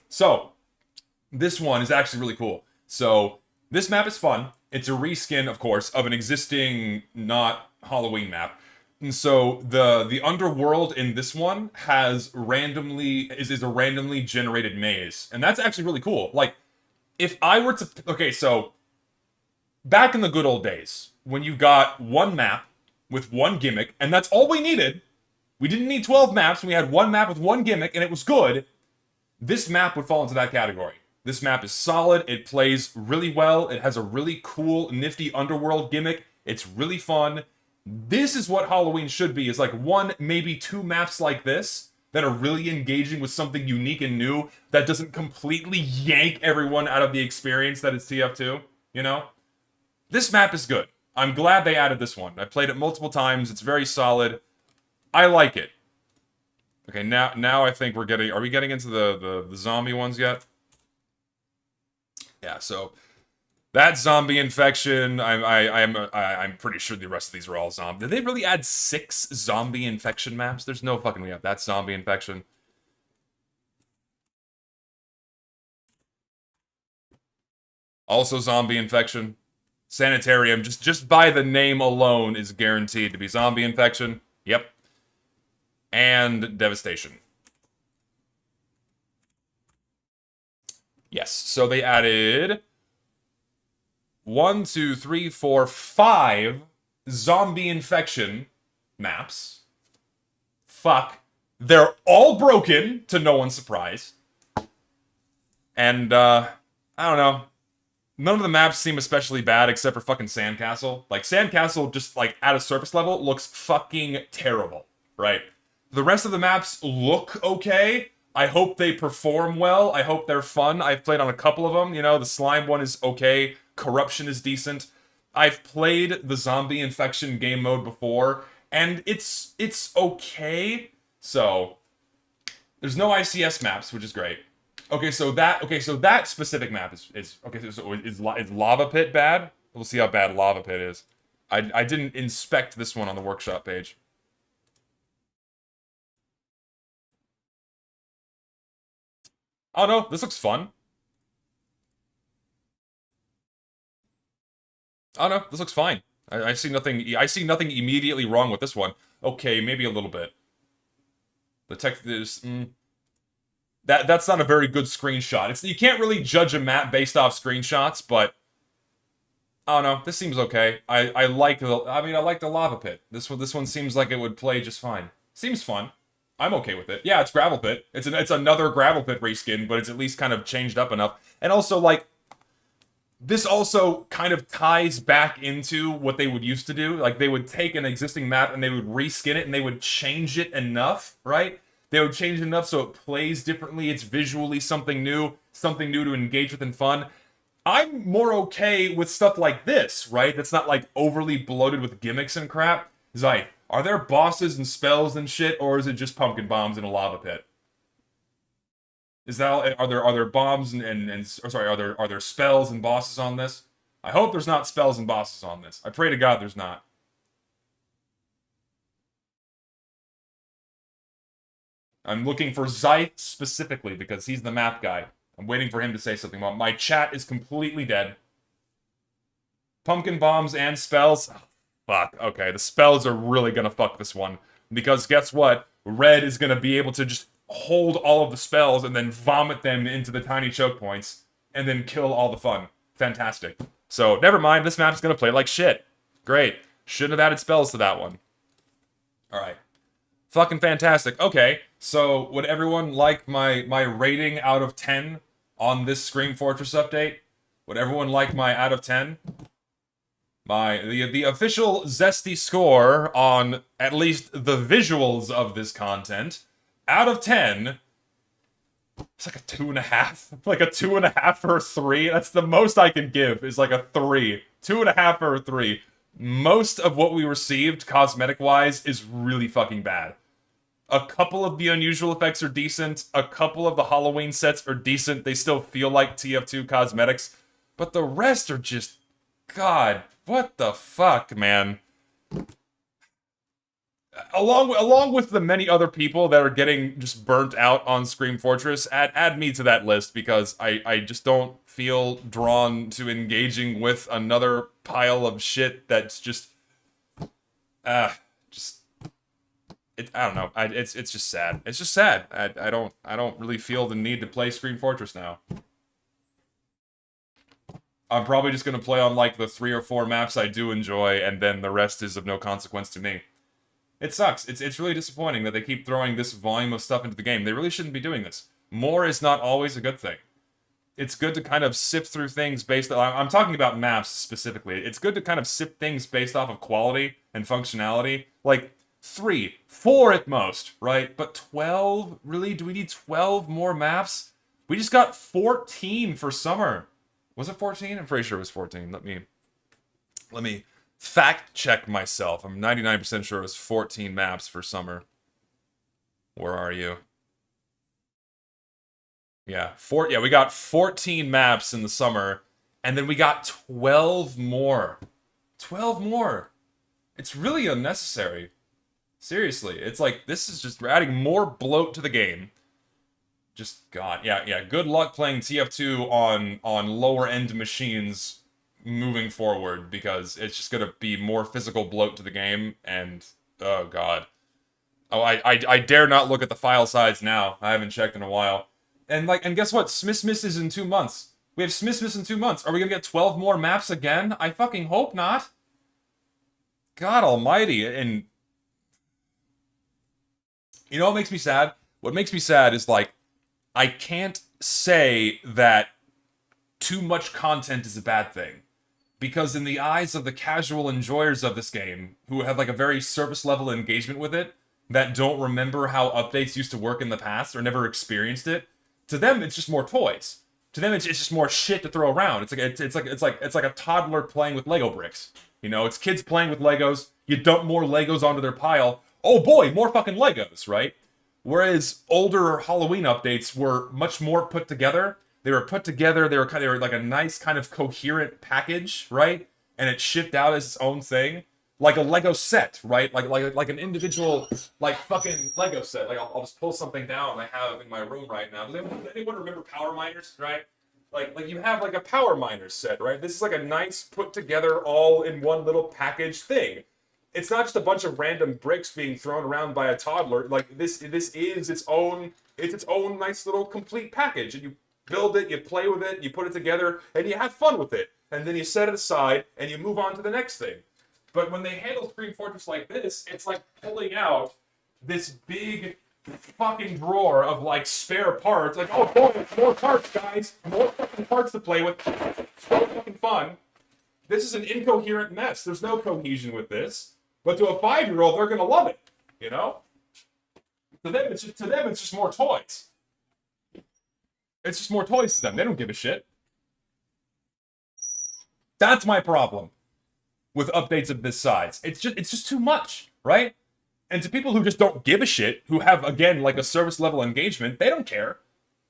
So, this one is actually really cool. So, this map is fun. It's a reskin, of course, of an existing not Halloween map. And so the underworld in this one is a randomly generated maze. And that's actually really cool. Like, if I were to okay, so back in the good old days, when you got one map with one gimmick, and that's all we needed. We didn't need 12 maps, we had one map with one gimmick, and it was good. This map would fall into that category. This map is solid, it plays really well, it has a really cool, nifty underworld gimmick, it's really fun. This is what Halloween should be, is like 1, maybe 2 maps like this that are really engaging with something unique and new that doesn't completely yank everyone out of the experience that is TF2, you know? This map is good. I'm glad they added this one. I played it multiple times, it's very solid. I like it. Okay, now I think we're getting... Are we getting into the zombie ones yet? Yeah, so... That zombie infection, I'm pretty sure the rest of these are all zombie. Did they really add 6 zombie infection maps? There's no fucking way up. That's zombie infection. Also zombie infection. Sanitarium, just by the name alone, is guaranteed to be zombie infection. Yep. And devastation. Yes, so they added 1, 2, 3, 4, 5 zombie infection maps. Fuck. They're all broken, to no one's surprise. And, I don't know. None of the maps seem especially bad except for fucking Sandcastle. Like, Sandcastle, just, like, at a surface level, looks fucking terrible, right? The rest of the maps look okay. I hope they perform well. I hope they're fun. I've played on a couple of them. You know, the slime one is okay. Corruption is decent. I've played the zombie infection game mode before, and it's okay. So, there's no ICS maps, which is great. Okay, so that specific map is okay. So is Lava Pit bad? We'll see how bad Lava Pit is. I didn't inspect this one on the workshop page. Oh no, this looks fun. Oh no, this looks fine. I see nothing. I see nothing immediately wrong with this one. Okay, maybe a little bit. The text is that's not a very good screenshot. You can't really judge a map based off screenshots, but I don't know. This seems okay. I like the Lava Pit. This one seems like it would play just fine. Seems fun. I'm okay with it. Yeah, it's Gravel Pit. It's another Gravel Pit reskin, but it's at least kind of changed up enough. And also, like, this also kind of ties back into what they would used to do. Like, they would take an existing map and they would reskin it and they would change it enough, right? They would change it enough so it plays differently. It's visually something new to engage with and fun. I'm more okay with stuff like this, right? That's not, like, overly bloated with gimmicks and crap. It's like, Are there bosses and spells and shit, or is it just pumpkin bombs in a lava pit? Is that are there bombs or sorry, are there spells and bosses on this? I hope there's not spells and bosses on this. I pray to God there's not. I'm looking for Zyth specifically because he's the map guy. I'm waiting for him to say something. Well, my chat is completely dead. Pumpkin bombs and spells. Oh, fuck. Okay, the spells are really gonna fuck this one. Because guess what? Red is gonna be able to just hold all of the spells and then vomit them into the tiny choke points. And then kill all the fun. Fantastic. So, never mind. This map's gonna play like shit. Great. Shouldn't have added spells to that one. Alright. Fucking fantastic. Okay, so would everyone like my rating out of 10 on this Scream Fortress update? Would everyone like my out of 10? The official Zesty score on at least the visuals of this content, out of 10, it's like a 2.5. Like a 2.5 or a 3. That's the most I can give, is like a 3. 2.5 or a 3. Most of what we received, cosmetic-wise, is really fucking bad. A couple of the unusual effects are decent. A couple of the Halloween sets are decent. They still feel like TF2 cosmetics. But the rest are just... God, what the fuck, man? Along with the many other people that are getting just burnt out on Scream Fortress, add me to that list, because I just don't feel drawn to engaging with another pile of shit that's just... I don't know. It's just sad. It's just sad. I don't really feel the need to play Scream Fortress now. I'm probably just gonna play on like the 3 or 4 maps I do enjoy, and then the rest is of no consequence to me. It sucks. It's really disappointing that they keep throwing this volume of stuff into the game. They really shouldn't be doing this. More is not always a good thing. It's good to kind of sift through things based on... I'm talking about maps specifically. It's good to kind of sift things based off of quality and functionality. Like... 3, 4 at most, right? But 12? Really? Do we need 12 more maps? We just got 14 for summer. Was it 14? I'm pretty sure it was 14. Let me fact check myself. I'm 99% sure it was 14 maps for summer. Where are you? Yeah, we got 14 maps in the summer, and then we got 12 more. 12 more. It's really unnecessary. Seriously, it's like, this is just, we're adding more bloat to the game. Just, God, yeah, good luck playing TF2 on lower-end machines moving forward, because it's just gonna be more physical bloat to the game, and, oh God. Oh, I dare not look at the file size now. I haven't checked in a while. And guess what? Smithsmith is in 2 months. We have Smithsmith in 2 months. Are we gonna get 12 more maps again? I fucking hope not. God almighty, and... You know what makes me sad? What makes me sad is, like, I can't say that too much content is a bad thing. Because in the eyes of the casual enjoyers of this game, who have, like, a very surface-level engagement with it, that don't remember how updates used to work in the past, or never experienced it, to them, it's just more toys. To them, it's just more shit to throw around. It's like a toddler playing with Lego bricks. You know, it's kids playing with Legos, you dump more Legos onto their pile, oh boy, more fucking Legos, right? Whereas older Halloween updates were much more put together. They were put together, they were like a nice kind of coherent package, right? And it shipped out as its own thing. Like a Lego set, right? Like an individual, like, fucking Lego set. Like, I'll just pull something down I have in my room right now. Does anyone remember Power Miners, right? Like you have like a Power Miners set, right? This is like a nice put together all in one little package thing. It's not just a bunch of random bricks being thrown around by a toddler. Like, this is its own nice little complete package. And you build it, you play with it, you put it together, and you have fun with it. And then you set it aside, and you move on to the next thing. But when they handle Scream Fortress like this, it's like pulling out this big fucking drawer of, like, spare parts. Like, oh boy, more parts, guys. More fucking parts to play with. It's so fucking fun. This is an incoherent mess. There's no cohesion with this. But to a 5-year-old, they're gonna love it, you know? To them, it's just more toys. It's just more toys to them. They don't give a shit. That's my problem with updates of this size. It's just too much, right? And to people who just don't give a shit, who have, again, like a service level engagement, they don't care.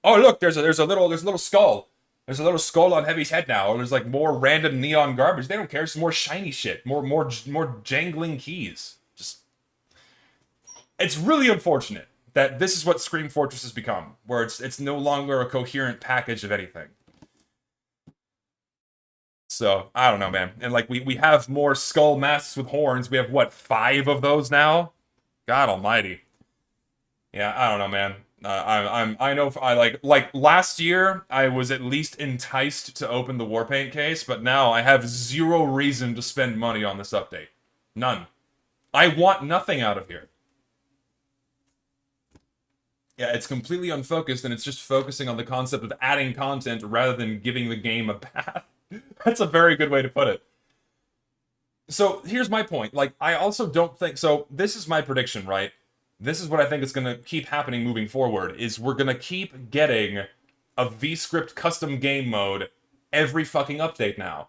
Oh, look, there's a little skull. There's a little skull on Heavy's head now. Or there's like more random neon garbage. They don't care. It's more shiny shit. More jangling keys. Just, it's really unfortunate that this is what Scream Fortress has become, where it's no longer a coherent package of anything. So, I don't know, man. And like we have more skull masks with horns. We have what, 5 of those now? God almighty. Yeah, I don't know, man. I know I like last year I was at least enticed to open the Warpaint case, but now I have 0 reason to spend money on this update. None. I want nothing out of here. Yeah, it's completely unfocused, and it's just focusing on the concept of adding content rather than giving the game a bath. That's a very good way to put it. So, here's my point. Like, I also don't think... So, this is my prediction, right? This is what I think is going to keep happening moving forward, is we're going to keep getting a VScript custom game mode every fucking update now.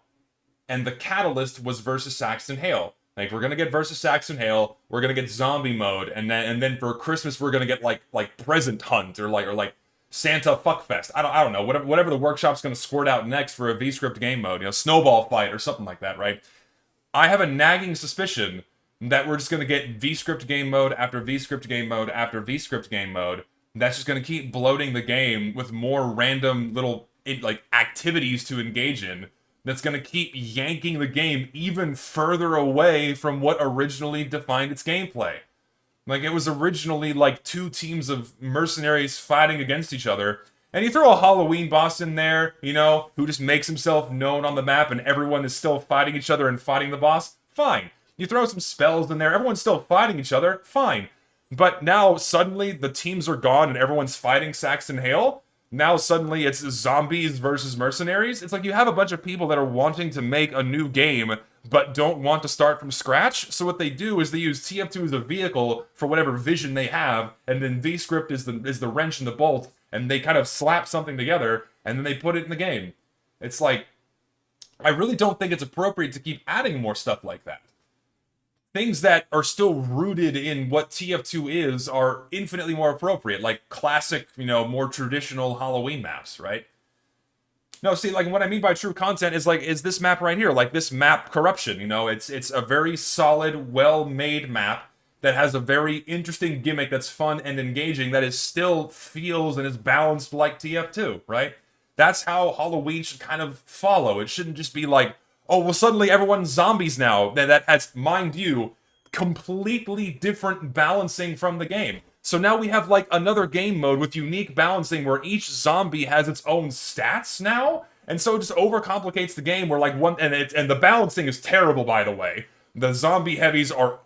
And the catalyst was versus Saxton Hale. Like, we're gonna get versus Saxton Hale, we're gonna get zombie mode, and then for Christmas we're gonna get like present hunt or like Santa fuckfest. I don't know, whatever the workshop's gonna squirt out next for a VScript game mode, you know, snowball fight or something like that, right? I have a nagging suspicion that we're just gonna get VScript game mode after VScript game mode after VScript game mode. That's just gonna keep bloating the game with more random little like activities to engage in. That's going to keep yanking the game even further away from what originally defined its gameplay. Like, it was originally like 2 teams of mercenaries fighting against each other, and you throw a Halloween boss in there, you know, who just makes himself known on the map and everyone is still fighting each other and fighting the boss, fine. You throw some spells in there, everyone's still fighting each other, fine. But now, suddenly, the teams are gone and everyone's fighting Saxton Hale? Now suddenly it's zombies versus mercenaries? It's like you have a bunch of people that are wanting to make a new game, but don't want to start from scratch. So what they do is they use TF2 as a vehicle for whatever vision they have, and then VScript is the wrench and the bolt, and they kind of slap something together, and then they put it in the game. It's like, I really don't think it's appropriate to keep adding more stuff like that. Things that are still rooted in what TF2 is are infinitely more appropriate, like classic, you know, more traditional Halloween maps, right? No, see, like, what I mean by true content is, like, is this map right here, like this map Corruption, you know, it's a very solid, well-made map that has a very interesting gimmick that's fun and engaging, that is still feels and is balanced like TF2, right? That's how Halloween should kind of follow. It shouldn't just be like, oh, well, suddenly everyone's zombies now. That has, mind you, completely different balancing from the game. So now we have, like, another game mode with unique balancing where each zombie has its own stats now? And so it just overcomplicates the game where, like, and the balancing is terrible, by the way. The zombie heavies are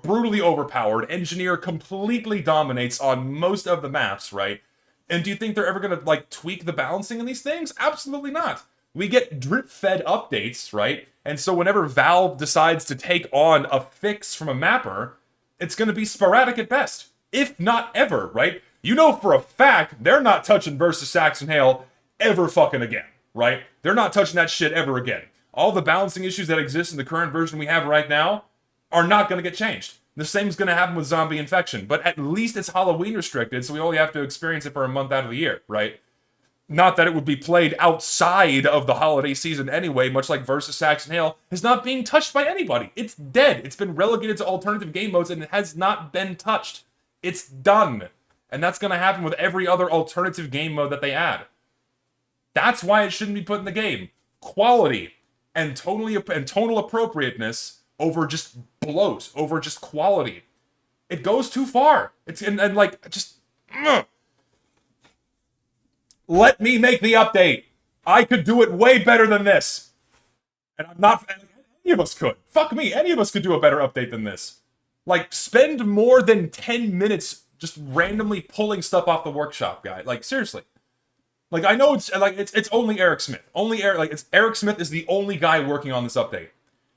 brutally overpowered. Engineer completely dominates on most of the maps, right? And do you think they're ever gonna, like, tweak the balancing in these things? Absolutely not. We get drip-fed updates, right? And so whenever Valve decides to take on a fix from a mapper, it's going to be sporadic at best, if not ever, right? You know for a fact they're not touching versus Saxton Hale ever fucking again, right? They're not touching that shit ever again. All the balancing issues that exist in the current version we have right now are not going to get changed. The same is going to happen with Zombie Infection, but at least it's Halloween restricted, so we only have to experience it for a month out of the year, right? Not that it would be played outside of the holiday season anyway, much like versus Saxton Hale, is not being touched by anybody. It's dead. It's been relegated to alternative game modes, and it has not been touched. It's done. And that's going to happen with every other alternative game mode that they add. That's why it shouldn't be put in the game. Quality and tonal appropriateness over just bloat, over just quality. It goes too far. And like, just... Let me make the update. I could do it way better than this. And I'm not... Any of us could. Fuck me, any of us could do a better update than this. Like, spend more than 10 minutes just randomly pulling stuff off the workshop, guy. Like, seriously. Like, I know it's only Eric Smith. Eric Smith is the only guy working on this update.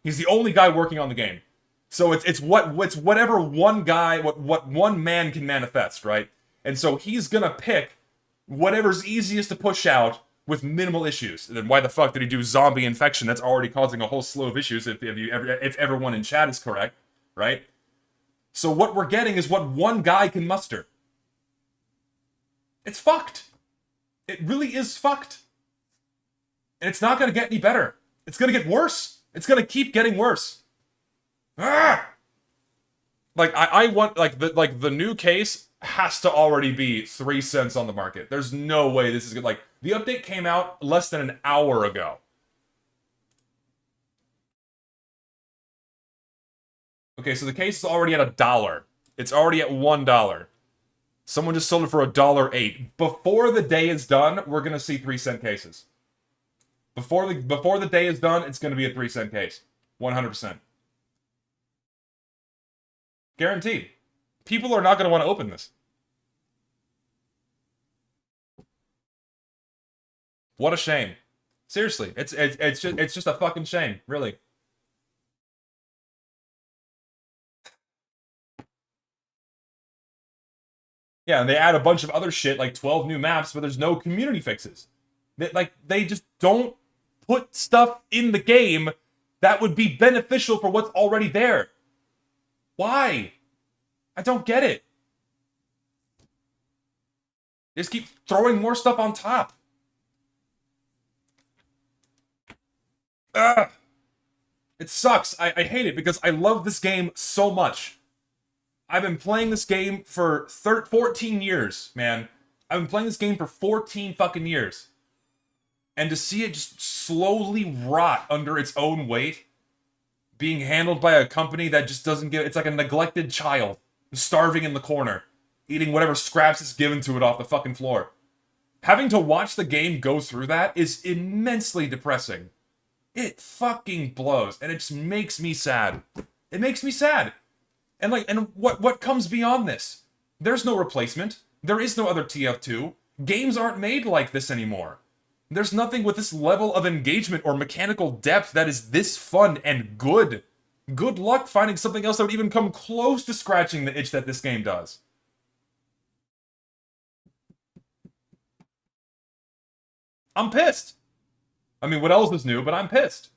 He's the only guy working on the game. So it's whatever one guy, what one man can manifest, right? And so he's gonna pick whatever's easiest to push out with minimal issues. And then why the fuck did he do Zombie Infection? That's already causing a whole slew of issues if everyone in chat is correct, right? So what we're getting is what one guy can muster. It's fucked. It really is fucked. And it's not going to get any better. It's going to get worse. It's going to keep getting worse. Ah! Like, I want, like the new case has to already be 3 cents on the market. There's no way this is good. Like, the update came out less than an hour ago. Okay, so the case is already at $1. It's already at $1. Someone just sold it for $1.08. Before the day is done, we're gonna see 3 cent cases. Before the day is done, it's gonna be a 3 cent case. 100%. Guaranteed. People are not gonna want to open this. What a shame. Seriously, it's just a fucking shame, really. Yeah, and they add a bunch of other shit, like 12 new maps, but there's no community fixes. They just don't put stuff in the game that would be beneficial for what's already there. Why? I don't get it. They just keep throwing more stuff on top. Ugh. It sucks. I hate it because I love this game so much. I've been playing this game for 14 years, man. I've been playing this game for 14 fucking years. And to see it just slowly rot under its own weight, being handled by a company that just doesn't give... It's like a neglected child, starving in the corner, eating whatever scraps is given to it off the fucking floor. Having to watch the game go through that is immensely depressing. It fucking blows, and it just makes me sad. It makes me sad. And what comes beyond this? There's no replacement. There is no other TF2. Games aren't made like this anymore. There's nothing with this level of engagement or mechanical depth that is this fun and good. Good luck finding something else that would even come close to scratching the itch that this game does. I'm pissed. I mean, what else is new, but I'm pissed.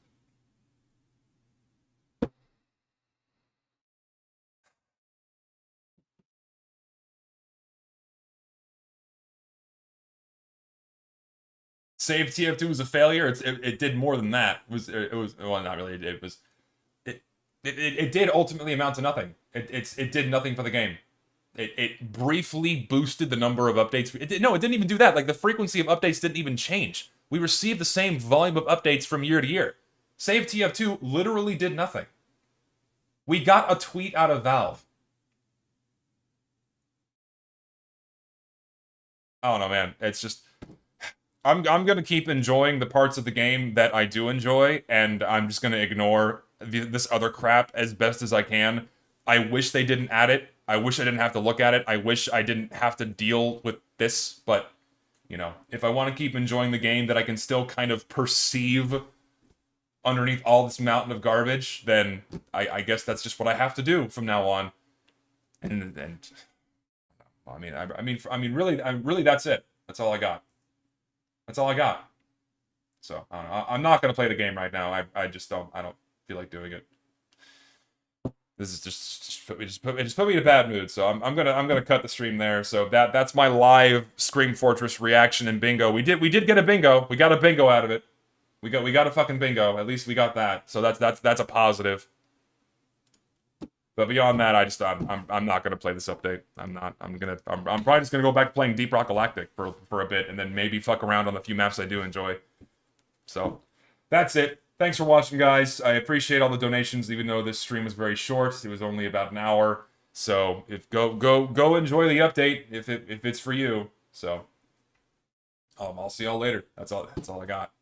Save TF2 was a failure. It did more than that. It was well, not really. It did ultimately amount to nothing. It did nothing for the game. It briefly boosted the number of updates. It didn't even do that. Like, the frequency of updates didn't even change. We received the same volume of updates from year to year. Save TF2 literally did nothing. We got a tweet out of Valve. I don't know, man. It's just... I'm gonna keep enjoying the parts of the game that I do enjoy, and I'm just gonna ignore this other crap as best as I can. I wish they didn't add it. I wish I didn't have to look at it. I wish I didn't have to deal with this, but, you know, if I want to keep enjoying the game that I can still kind of perceive underneath all this mountain of garbage, then I guess that's just what I have to do from now on. And really, that's it. That's all I got. That's all I got. So, I don't know. I'm not going to play the game right now. I just don't feel like doing it. This is just put me in a bad mood. So I'm gonna cut the stream there. So that's my live Scream Fortress reaction and bingo. We did get a bingo. We got a bingo out of it. We got a fucking bingo. At least we got that. So that's a positive. But beyond that, I'm not gonna play this update. I'm probably just gonna go back playing Deep Rock Galactic for a bit, and then maybe fuck around on the few maps I do enjoy. So that's it. Thanks for watching, guys. I appreciate all the donations, even though this stream was very short. It was only about an hour. So go enjoy the update if it's for you. So I'll see y'all later. That's all I got.